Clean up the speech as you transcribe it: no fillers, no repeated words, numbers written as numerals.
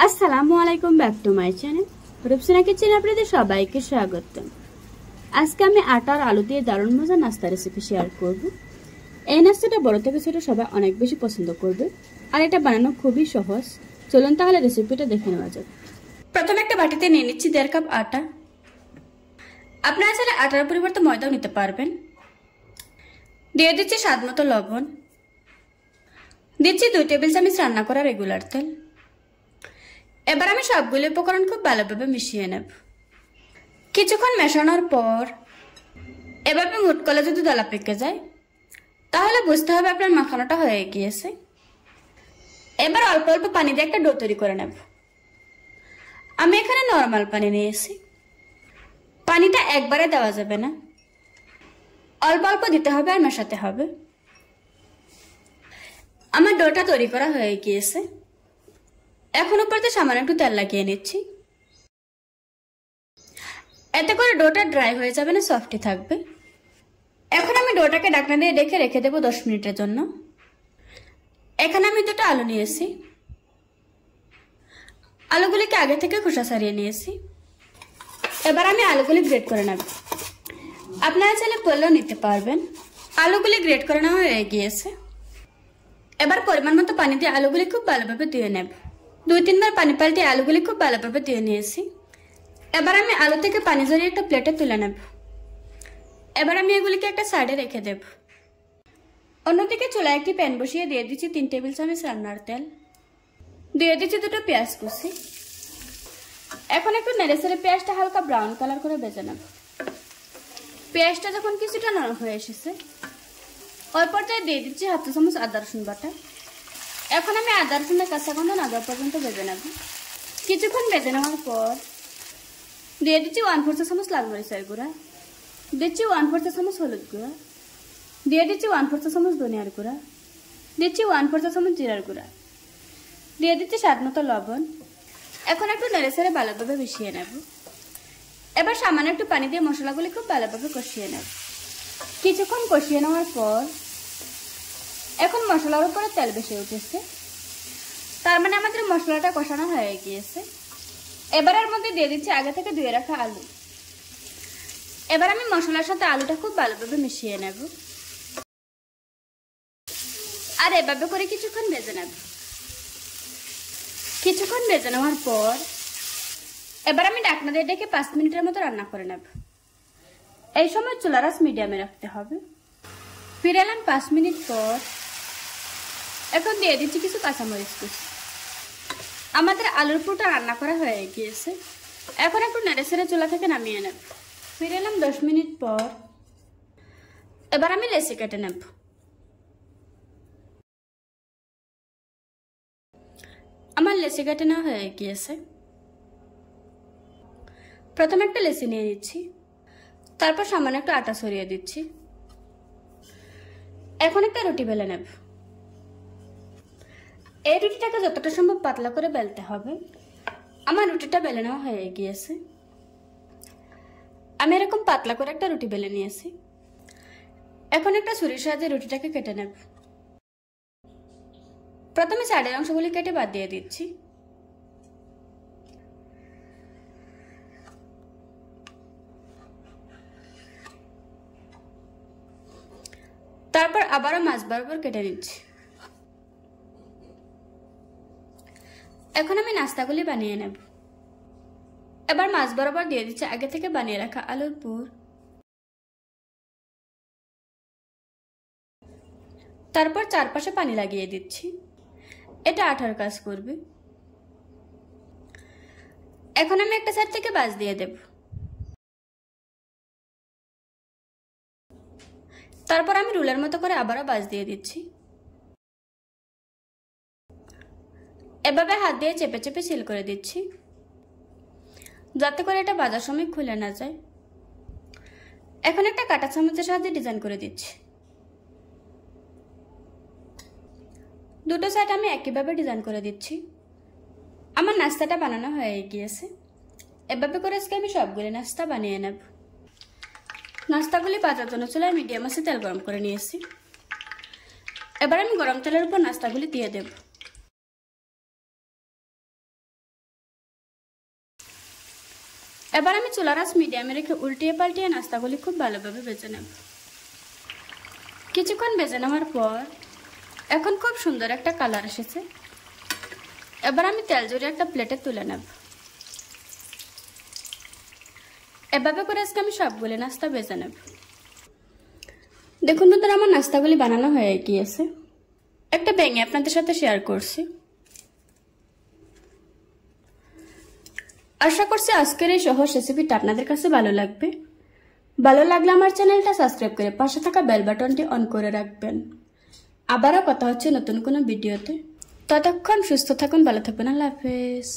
আসসালামু আলাইকুম, back to my channel Rupsina কিচেনে আপনাদের সবাইকে স্বাগতম। আজকে আমি আটা আর আলু দিয়ে দারুণ মজার নাস্তা রেসিপি শেয়ার করব। এই নাস্তাটা বড় থেকে ছোট সবাই অনেক বেশি পছন্দ করবে আর এটা বানানো খুবই সহজ। চলুন তাহলে রেসিপিটা দেখে নেওয়া যাক। প্রথমে একটা বাটিতে নিয়ে নিচ্ছি 1.5 কাপ আটা। আপনারা চাইলে আটার পরিবর্তে ময়দাও নিতে পারবেন। দিয়ে দিচ্ছি স্বাদ মতো লবণ, দিচ্ছি 2 টেবিল চামচ রান্না করা রেগুলার তেল। এবার আমি সবগুলো উপকরণ খুব ভালোভাবে মিশিয়ে নেব। কিছুক্ষণ মেশানোর পর এভাবে মুঠ করলে যদি দলা পেকে যায় তাহলে বুঝতে হবে আপনার মাখানোটা হয়ে গিয়েছে। এবার অল্প অল্প পানি দিয়ে একটা ডো তৈরি করে নেব। আমি এখানে নরমাল পানি নিয়েছি। পানিটা একবারে দেওয়া যাবে না, অল্প অল্প দিতে হবে আর মেশাতে হবে। আমার ডোটা তৈরি করা হয়ে গিয়েছে। এখন উপরে সামান্য একটু তেল লাগিয়ে নিচ্ছি। এতে করে ডোটা ড্রাই হয়ে যাবে না, সফটই থাকবে। এখন আমি ডোটাকে ঢাকনা দিয়ে রেখে দেবো 10 মিনিটের জন্য। এখানে আমি 2টা আলু নিয়েছি। আলুগুলিকে আগে থেকে খোসা ছাড়িয়ে নিয়েছি। এবার আমি আলুগুলি গ্রেট করে নেব। আপনারা চাইলে করলেও নিতে পারবেন। আলুগুলি গ্রেট করে নেওয়া হয়ে গিয়েছে। এবার পরিমাণ মতো পানি দিয়ে আলুগুলি খুব ভালোভাবে ধুয়ে নেব। 2-3 বার পানি পাল্টে আলুগুলি খুব ভালোভাবে ধুয়ে নিয়েছি। এবার আমি আলু থেকে পানি ঝরিয়ে একটা প্লেটে তুলে নেব। এবার আমি এগুলিকে একটা সাইডে রেখে দেব। অন্যদিকে চুলায় একটি প্যান বসিয়ে দিয়ে দিচ্ছি 3 টেবিল চামচ রান্নার তেল। দিয়ে দিচ্ছি 2টো পেঁয়াজ কুচি। এখন একটু নেড়েচেড়ে পেঁয়াজটা হালকা ব্রাউন কালার করে ভেজে নেব। পেঁয়াজটা যখন কিছুটা নরম হয়ে এসেছে ওই পর্যায়ে দিয়ে দিচ্ছি 1/2 চামচ আদা রসুন বাটা। এখন আমি আদা রসুনের কাঁচা গন্ধ না যাওয়া পর্যন্ত ভেজে নেব। কিছুক্ষণ ভেজে নেওয়ার পর দিয়ে দিচ্ছি 1/4 চা চামচ লাল মরিচের গুঁড়া, দিচ্ছি 1/4 চা চামচ হলুদ গুঁড়া, দিয়ে দিচ্ছি 1/4 চা চামচ ধনিয়ার গুঁড়া, দিচ্ছি 1/4 চা চামচ জিরার গুঁড়া, দিয়ে দিচ্ছি স্বাদ মতো লবণ। এখন একটু নেড়েচেড়ে ভালোভাবে মিশিয়ে নেব। এবার সামান্য একটু পানি দিয়ে মশলাগুলি খুব ভালোভাবে কষিয়ে নেব। কিছুক্ষণ কষিয়ে নেওয়ার পর এখন মশলার উপরে তেল বেশি উঠেছে, তার মানে আমাদের মশলাটা কষানো হয়ে গিয়েছে। এবার এর মধ্যে দিয়ে দিচ্ছি আগে থেকে ধুয়ে রাখা আলু। এবার আমি মশলার সাথে আলুটা খুব ভালোভাবে মিশিয়ে নেব আর এভাবে করে কিছুক্ষণ ভেজে নেব। কিছুক্ষণ ভেজে নেওয়ার পর এবার আমি ঢাকনা দিয়ে ঢেকে 5 মিনিটের মতো রান্না করে নেব। এই সময় চুলার আঁচ মিডিয়ামে রাখতে হবে। ফিরে এলাম 5 মিনিট পর। এখন দিয়ে দিচ্ছি কিছু কাঁচামরিচ কুচি। আমাদের আলুর পুরোটা রান্না করা হয়ে গিয়েছে। এখন একটু নেড়েচেড়ে চুলা থেকে নামিয়ে নেব। ফিরে এলাম 10 মিনিট পর। এবার আমি লেচি কেটে নেব। আমার লেচি কেটে নেওয়া হয়ে গিয়েছে। প্রথমে একটা লেচি নিয়ে নিচ্ছি, তারপর সামান্য একটু আটা ছড়িয়ে দিচ্ছি। এখন একটা রুটি বেলে নেব। এই রুটিটাকে যতটা সম্ভব পাতলা করে বেলতে হবে। আমার রুটিটা বেলে নেওয়া হয়ে গিয়েছে। আমি এরকম পাতলা করে একটা রুটি বেলে নিয়েছি। এখন একটা ছুরির সাহায্যে রুটিটাকে কেটে নেব। প্রথমে সাইডের অংশগুলি কেটে বাদ দিয়ে দিচ্ছি। তারপর আবারও মাছ বরাবর কেটে নিচ্ছি। এখন আমি নাস্তাগুলি বানিয়ে নেব। এবার মাছ বরাবর দিয়ে দিচ্ছি আগে থেকে বানিয়ে রাখা আলুর পুর। তারপর চারপাশে পানি লাগিয়ে দিচ্ছি। এটা আঠার কাজ করবে। এখন আমি একটা সাইড থেকে ভাঁজ দিয়ে দেব। তারপর আমি রুলের মতো করে আবারও ভাঁজ দিয়ে দিচ্ছি। এভাবে হাত দিয়ে চেপে চেপে সিল করে দিচ্ছি যাতে করে এটা ভাজার সময় খুলে না যায়। এখন একটা কাঁটা চামচের সাহায্যে ডিজাইন করে দিচ্ছি। 2টো সাইড আমি একইভাবে ডিজাইন করে দিচ্ছি। আমার নাস্তাটা বানানো হয়ে গিয়েছে। এভাবে করে আজকে আমি সবগুলি নাস্তা বানিয়ে নেব। নাস্তাগুলি ভাজার জন্য চুলায় মিডিয়াম আঁচে তেল গরম করে নিয়েছি। এবার আমি গরম তেলের উপর নাস্তাগুলি দিয়ে দেব। এবার আমি চুলার আঁচ মিডিয়ামে রেখে উল্টিয়ে পাল্টিয়ে নাস্তাগুলি খুব ভালোভাবে ভেজে নেব। কিছুক্ষণ ভেজে নেওয়ার পর এখন খুব সুন্দর একটা কালার এসেছে। এবার আমি তেল ঝরিয়ে একটা প্লেটে তুলে নেব। এভাবে করে আজকে আমি সবগুলি নাস্তা ভেজে নেব। দেখুন বন্ধুরা, আমার নাস্তাগুলি বানানো হয়ে গিয়েছে। একটা ভেঙে আপনাদের সাথে শেয়ার করছি। আশা করছি আজকের এই সহজ রেসিপিটা আপনাদের কাছে ভালো লাগবে। ভালো লাগলে আমার চ্যানেলটা সাবস্ক্রাইব করে পাশে থাকা বেল বাটনটি অন করে রাখবেন। আবারও কথা হচ্ছে নতুন কোনো ভিডিওতে। ততক্ষণ সুস্থ থাকুন, ভালো থাকবেন। আল্লাহ হাফেজ।